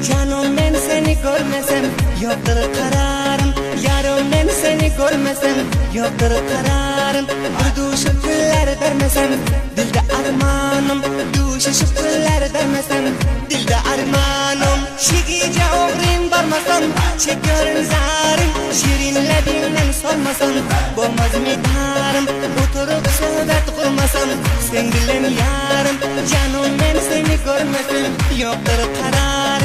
Canım ben seni görmesem yoktur kararım. Yarım ben seni görmesem yoktur kararım. Bir duşa güller vermesem dilde armanım. Duşa şıklar vermesem dilde armanım. Şigice oğrin barmasam çekiyorum zarım. Şirinlediğinden sormasam olmaz mı tarım. Oturup sohbet kurmasam sen bilen yarım. Canım ben seni görmesem yoktur kararım.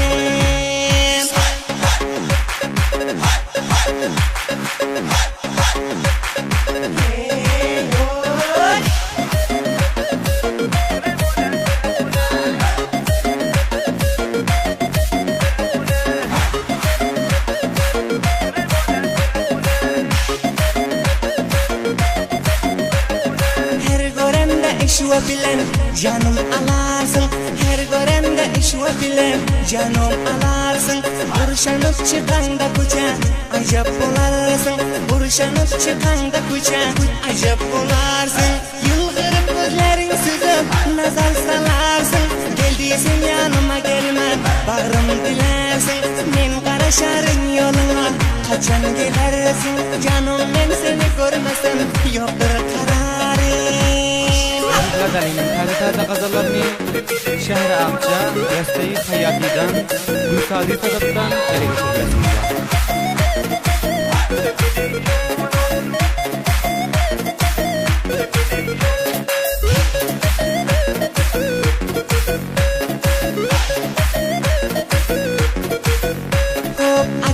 İşve bilen canım alarsın. Her görende işve bilen canım alarsın. Buruşanıp çıkan da kuca acap olarsın. Buruşanıp çıkan da kuca acap olarsın. Yılgırıp gözlerin süzüp nazar salarsın. Geldiysen yanıma gelme bağrım dilersin. Men karışarın yoluna kaçan gidersin. Canım ben seni görmesem yoktur kararım. Taze kazalarını şehre akça, rastayı hayatidan, gülsadi taraftan ele geçireceğiz.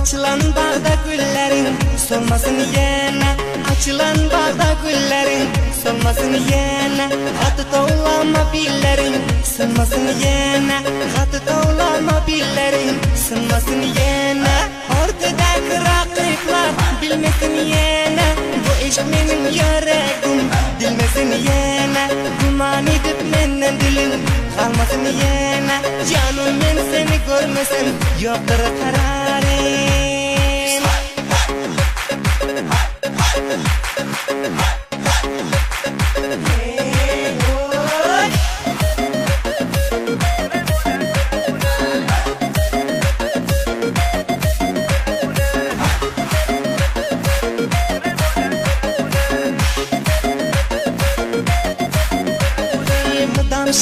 Açılan bağda güllerin solmasın yine. Açılan bağda güllerin solmasın yine. Hatı toğlama billerin sınmasın yine. Hatı toğlama billerin sınmasın yine. Ortadaki rakipler bilmesin yine. Bu iş benim yüreğim bilmesin yine. Duman edip menden dilim kalmasın yine. Canım ben seni görmesem yoktur kararım.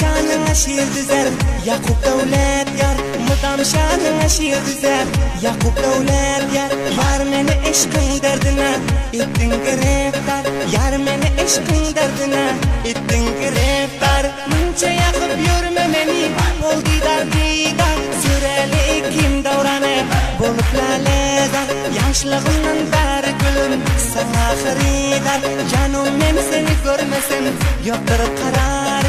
Şanına şiir düzer Yakup devlet yar. Mıdam şanına şiir düzer Yakup devlet yar. Yar meni eşkın derdine ettin greftar. Yar meni eşkın derdine ettin greftar. Munça yakıp yürüme meni ol didar didar. Süreli kim davranı bolup lalezar. Yaşlığından beri gülüm sana xaridar. Canım ben seni görmesem yoktur karar.